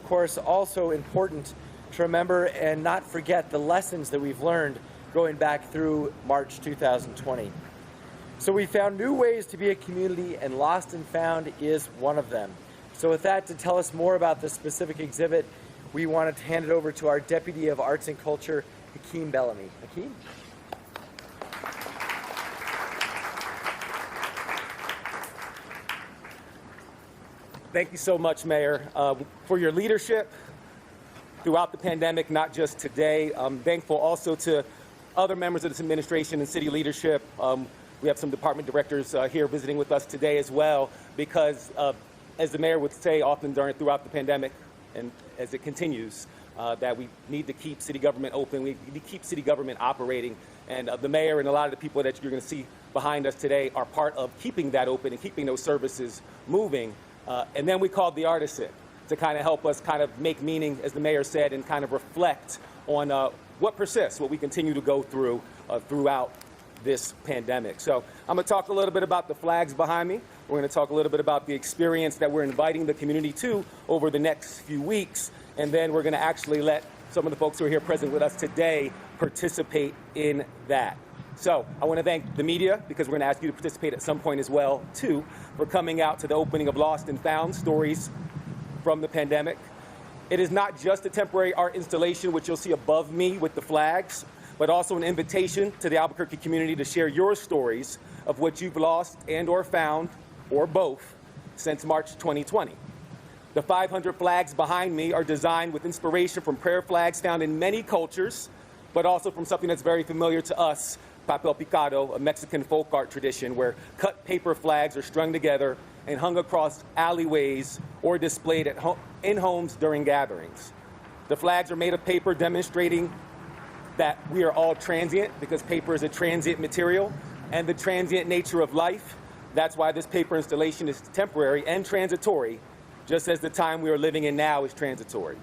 course, also important to remember and not forget the lessons that we've learned going back through March 2020. So we found new ways to be a community, and Lost and Found is one of them. So with that, to tell us more about this specific exhibit, we wanted to hand it over to our Deputy of Arts and Culture, Hakeem Bellamy. Hakeem? Thank you so much, Mayor, for your leadership throughout the pandemic, not just today. I'm thankful also to other members of this administration and city leadership. We have some department directors here visiting with us today as well, because as the mayor would say often throughout the pandemic and as it continues, that we need to keep city government open, we need to keep city government operating. And the mayor and a lot of the people that you're going to see behind us today are part of keeping that open and keeping those services moving. And then we called the artists in to kind of help us kind of make meaning, as the mayor said, and kind of reflect on what persists, what we continue to go through throughout this pandemic. So I'm going to talk a little bit about the flags behind me. We're going to talk a little bit about the experience that we're inviting the community to over the next few weeks. And then we're going to actually let some of the folks who are here present with us today participate in that. So I want to thank the media, because we're going to ask you to participate at some point as well, too, for coming out to the opening of Lost and Found, Stories from the Pandemic. It is not just a temporary art installation, which you'll see above me with the flags, but also an invitation to the Albuquerque community to share your stories of what you've lost and or found, or both, since March 2020. The 500 flags behind me are designed with inspiration from prayer flags found in many cultures, but also from something that's very familiar to us, papel picado, a Mexican folk art tradition where cut paper flags are strung together and hung across alleyways or displayed in homes during gatherings. The flags are made of paper, demonstrating that we are all transient, because paper is a transient material, and the transient nature of life. That's why this paper installation is temporary and transitory, just as the time we are living in now is transitory.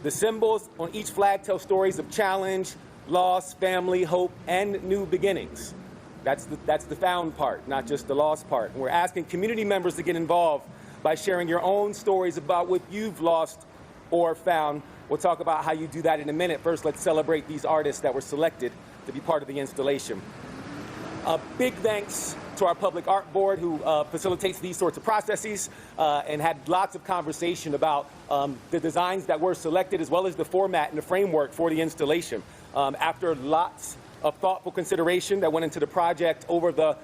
The symbols on each flag tell stories of challenge, loss, family, hope, and new beginnings. That's the found part, not just the lost part. And we're asking community members to get involved by sharing your own stories about what you've lost or found. We'll talk about how you do that in a minute. First, let's celebrate these artists that were selected to be part of the installation. A big thanks to our Public Art Board, who facilitates these sorts of processes and had lots of conversation about the designs that were selected, as well as the format and the framework for the installation. After lots of thoughtful consideration that went into the project over the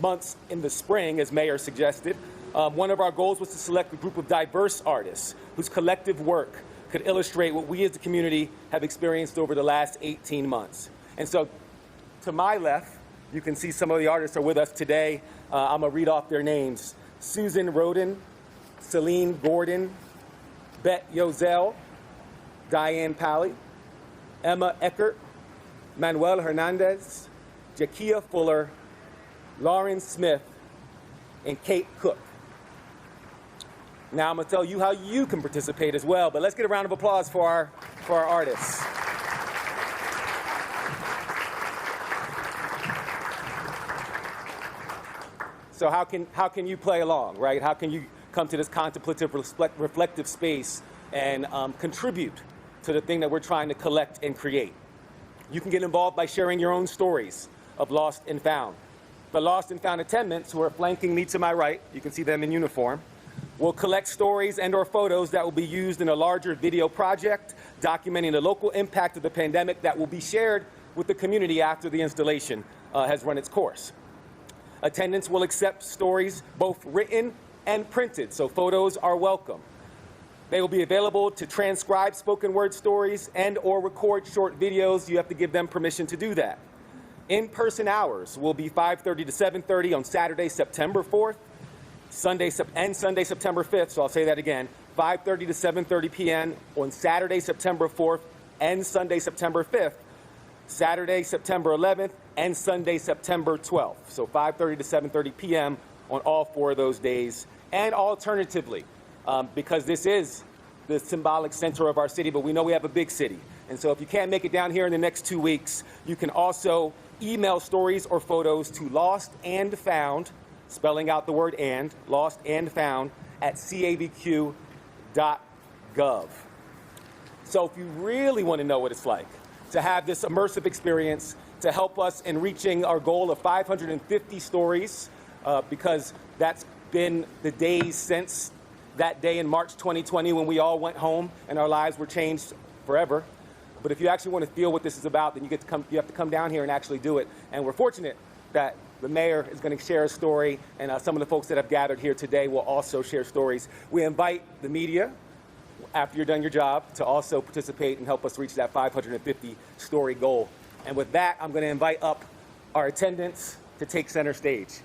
months in the spring, as Mayor suggested, one of our goals was to select a group of diverse artists whose collective work could illustrate what we as the community have experienced over the last 18 months. And so to my left, you can see some of the artists are with us today. I'm going to read off their names. Susan Roden, Celine Gordon, Bet Yozel, Diane Pally, Emma Eckert, Manuel Hernandez, Jakia Fuller, Lauren Smith, and Kate Cook. Now I'm going to tell you how you can participate as well, but let's get a round of applause for our artists. So how can you play along, right? How can you come to this contemplative, reflective space and contribute to the thing that we're trying to collect and create? You can get involved by sharing your own stories of lost and found. The lost and found attendants, who are flanking me to my right, you can see them in uniform, will collect stories and or photos that will be used in a larger video project documenting the local impact of the pandemic that will be shared with the community after the installation has run its course. Attendants will accept stories both written and printed, so photos are welcome. They will be available to transcribe spoken word stories and or record short videos. You have to give them permission to do that. In-person hours will be 5:30 to 7:30 on Saturday, September 4th, Sunday, September 5th, so I'll say that again, 5:30 to 7:30 p.m. on Saturday, September 4th, and Sunday, September 5th, Saturday, September 11th, and Sunday, September 12th. So 5:30 to 7:30 p.m. on all 4 of those days. And alternatively, because this is the symbolic center of our city, but we know we have a big city. And so if you can't make it down here in the next 2 weeks, you can also email stories or photos to Lost and Found, spelling out the word and, Lost and Found, at cavq.org. Gov. So if you really want to know what it's like to have this immersive experience to help us in reaching our goal of 550 stories, because that's been the days since that day in March 2020 when we all went home and our lives were changed forever. But if you actually want to feel what this is about, then you have to come down here and actually do it. And we're fortunate that the mayor is going to share a story, and some of the folks that have gathered here today will also share stories. We invite the media, after you're done your job, to also participate and help us reach that 550-story goal. And with that, I'm going to invite up our attendants to take center stage.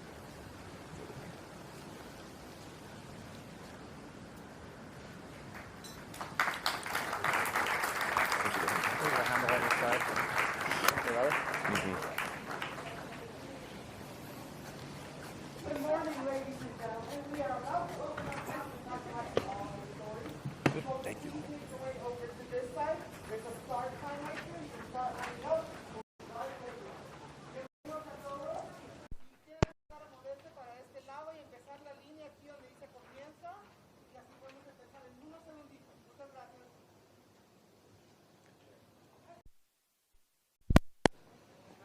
Good morning, ladies and gentlemen. We are about to open up Thank you. Make your way over to this side. There's a start time right here. You can start lining up. Para moverse para este lado y empezar la línea aquí donde dice comienza. Y así podemos empezar en unos segunditos. Muchas gracias.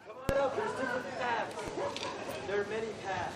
Come on up, there's different paths. There are many paths.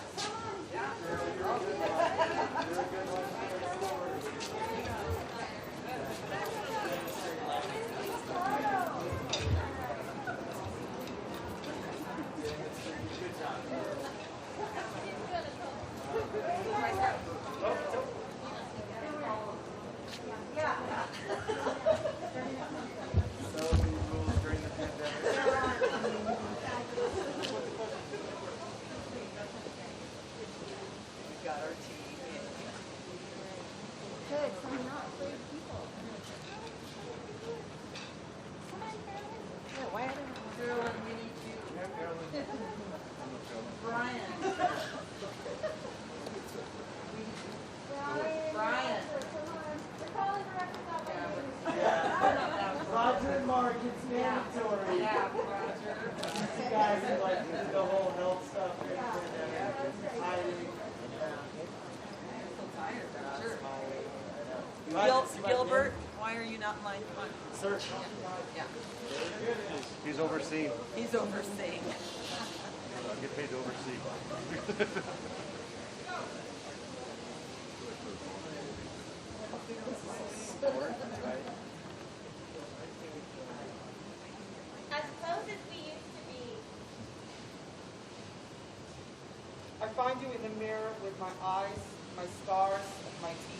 Roger and Mark, it's mandatory. Yeah, Roger. You guys are like the whole health stuff. Hiding. Gilbert, why are you not in line? Come on. Sir. Yeah. He's overseeing. He's overseeing. I get paid to oversee. As close as we used to be. I find you in the mirror with my eyes, my scars, and my teeth.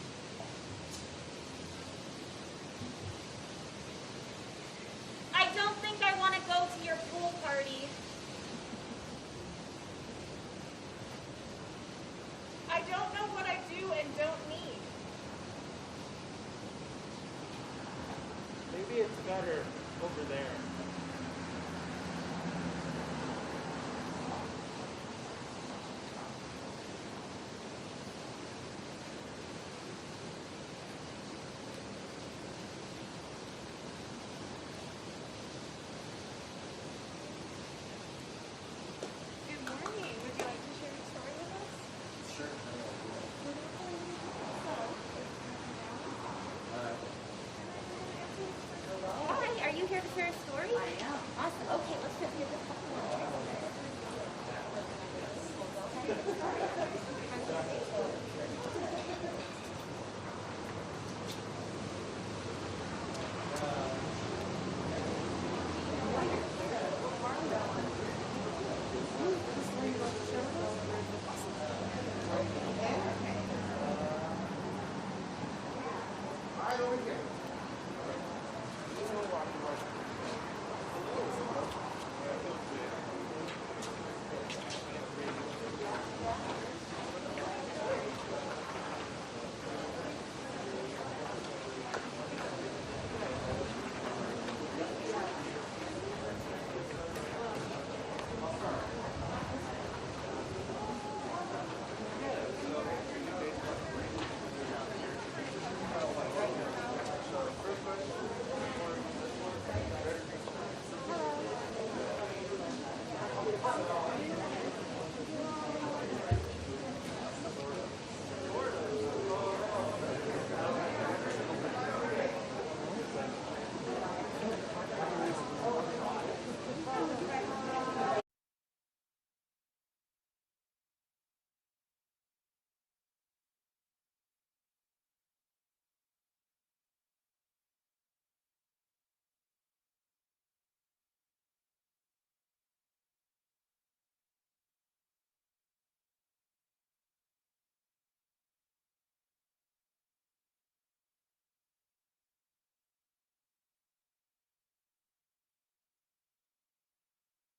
I don't think I want to go to your pool party. I don't know what I do and don't need. Maybe it's better over there. Good morning. Would you like to share your story with us? Sure. Hi, are you here to share a story?